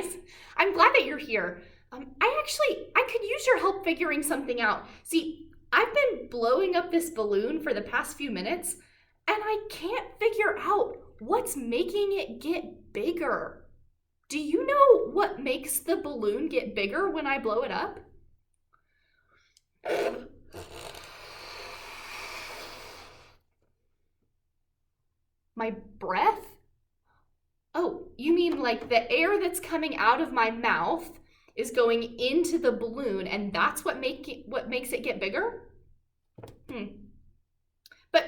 guys. I'm glad that you're here. I could use your help figuring something out. See, I've been blowing up this balloon for the past few minutes, and I can't figure out what's making it get bigger. Do you know what makes the balloon get bigger when I blow it up? My breath? Oh, you mean like the air that's coming out of my mouth is going into the balloon, and that's what makes it get bigger? But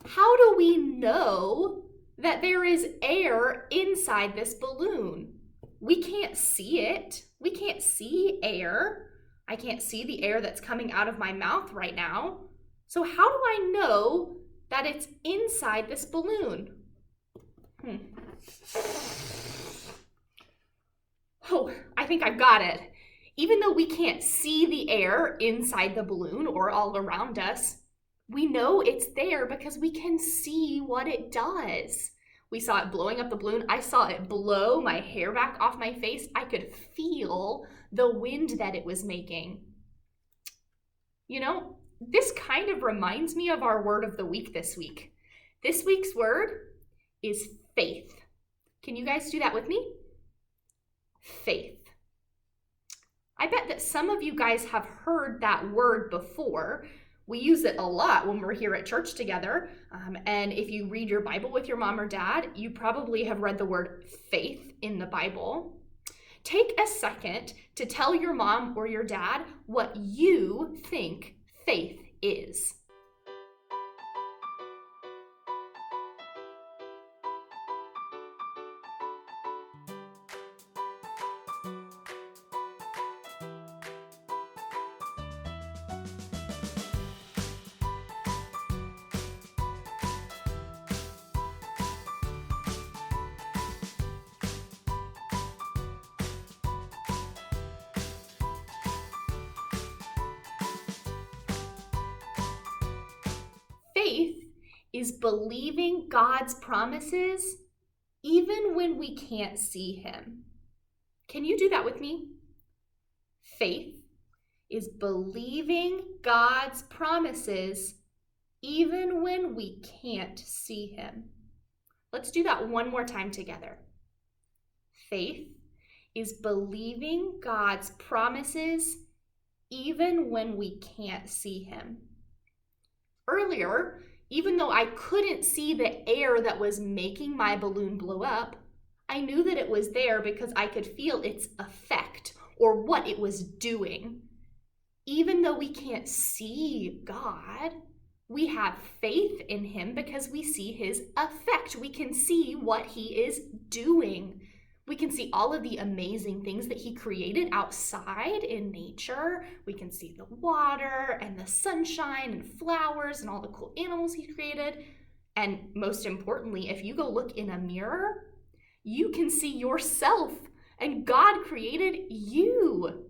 how do we know that there is air inside this balloon? We can't see it. We can't see air. I can't see the air that's coming out of my mouth right now. So how do I know that it's inside this balloon? Oh, I think I've got it. Even though we can't see the air inside the balloon or all around us, we know it's there because we can see what it does. We saw it blowing up the balloon. I saw it blow my hair back off my face. I could feel the wind that it was making. You know, this kind of reminds me of our word of the week this week. This week's word is faith. Can you guys do that with me? Faith. I bet that some of you guys have heard that word before. We use it a lot when we're here at church together. And if you read your Bible with your mom or dad, you probably have read the word faith in the Bible. Take a second to tell your mom or your dad what you think faith is. Faith is believing God's promises even when we can't see Him. Can you do that with me? Faith is believing God's promises even when we can't see Him. Let's do that one more time together. Faith is believing God's promises even when we can't see Him. Earlier, even though I couldn't see the air that was making my balloon blow up, I knew that it was there because I could feel its effect or what it was doing. Even though we can't see God, we have faith in Him because we see His effect. We can see what He is doing. We can see all of the amazing things that He created outside in nature. We can see the water and the sunshine and flowers and all the cool animals He created. And most importantly, if you go look in a mirror, you can see yourself, and God created you.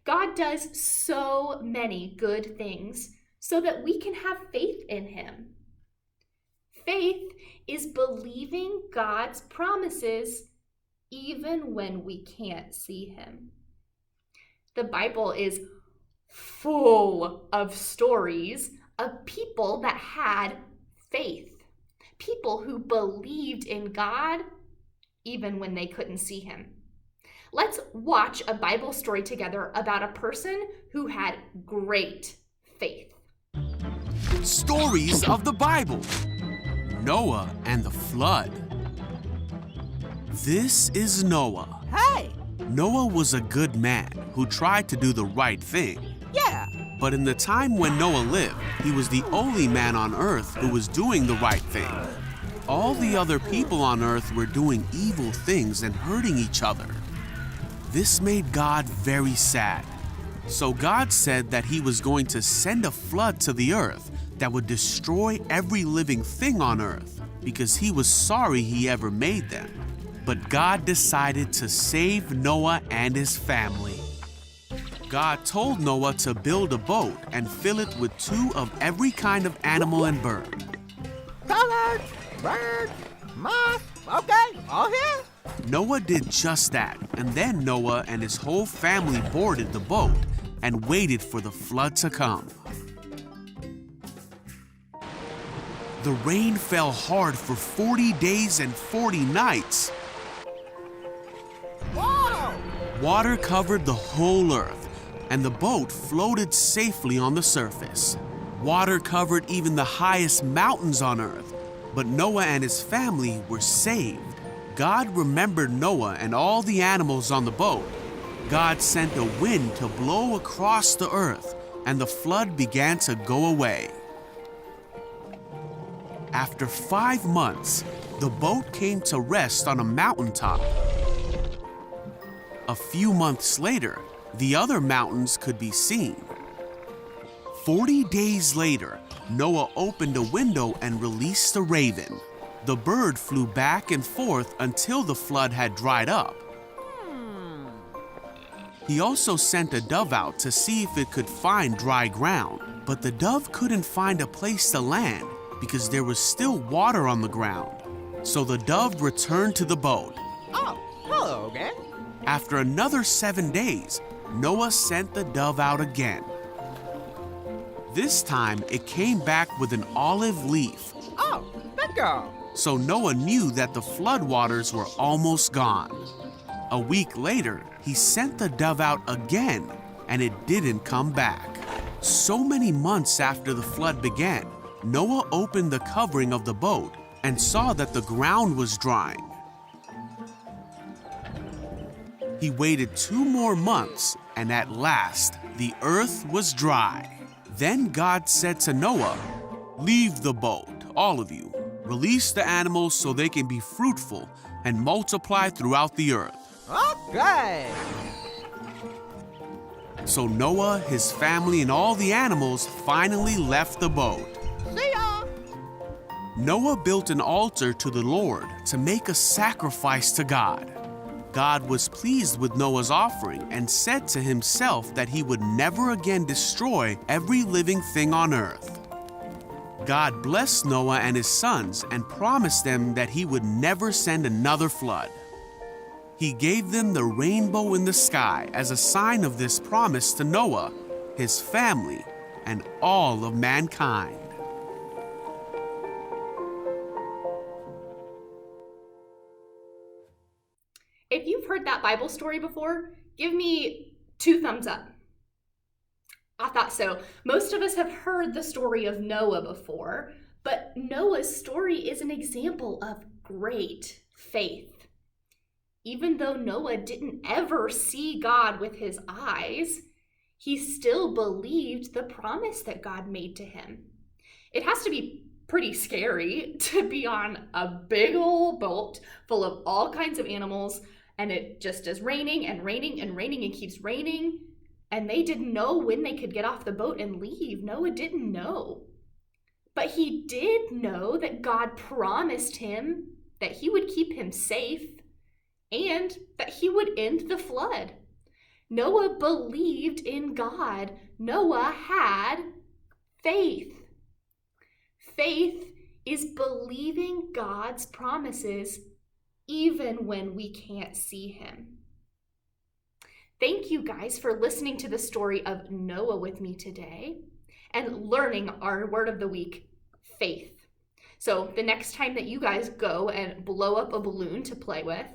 God does so many good things so that we can have faith in Him. Faith is believing God's promises even when we can't see Him. The Bible is full of stories of people that had faith, people who believed in God even when they couldn't see Him. Let's watch a Bible story together about a person who had great faith. Stories of the Bible. Noah and the flood. This is Noah. Hey! Noah was a good man who tried to do the right thing. Yeah! But in the time when Noah lived, he was the only man on earth who was doing the right thing. All the other people on earth were doing evil things and hurting each other. This made God very sad. So God said that He was going to send a flood to the earth that would destroy every living thing on earth because He was sorry He ever made them. But God decided to save Noah and his family. God told Noah to build a boat and fill it with 2 of every kind of animal and bird. Colors, birds, moss, okay, all here. Noah did just that, and then Noah and his whole family boarded the boat and waited for the flood to come. The rain fell hard for 40 days and 40 nights. Water covered the whole earth, and the boat floated safely on the surface. Water covered even the highest mountains on earth, but Noah and his family were saved. God remembered Noah and all the animals on the boat. God sent a wind to blow across the earth, and the flood began to go away. After 5 months, the boat came to rest on a mountaintop. A few months later, the other mountains could be seen. 40 days later, Noah opened a window and released a raven. The bird flew back and forth until the flood had dried up. He also sent a dove out to see if it could find dry ground, but the dove couldn't find a place to land because there was still water on the ground. So the dove returned to the boat. Oh, hello again. After another 7 days, Noah sent the dove out again. This time, it came back with an olive leaf. Oh, bingo. So Noah knew that the floodwaters were almost gone. A week later, he sent the dove out again, and it didn't come back. So many months after the flood began, Noah opened the covering of the boat and saw that the ground was drying. He waited 2 more months, and at last, the earth was dry. Then God said to Noah, "Leave the boat, all of you. Release the animals so they can be fruitful and multiply throughout the earth." Okay. So Noah, his family, and all the animals finally left the boat. See ya. Noah built an altar to the Lord to make a sacrifice to God. God was pleased with Noah's offering and said to himself that he would never again destroy every living thing on earth. God blessed Noah and his sons and promised them that he would never send another flood. He gave them the rainbow in the sky as a sign of this promise to Noah, his family, and all of mankind. If you've heard that Bible story before, give me 2 thumbs up. I thought so. Most of us have heard the story of Noah before, but Noah's story is an example of great faith. Even though Noah didn't ever see God with his eyes, he still believed the promise that God made to him. It has to be pretty scary to be on a big old boat full of all kinds of animals, and it just is raining and raining and raining and keeps raining, and they didn't know when they could get off the boat and leave. Noah didn't know. But he did know that God promised him that he would keep him safe and that he would end the flood. Noah believed in God. Noah had faith. Faith is believing God's promises even when we can't see him. Thank you guys for listening to the story of Noah with me today and learning our word of the week, faith. So the next time that you guys go and blow up a balloon to play with,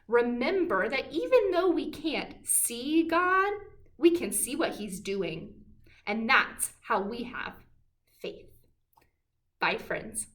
remember that even though we can't see God, we can see what he's doing. And that's how we have faith. Bye, friends.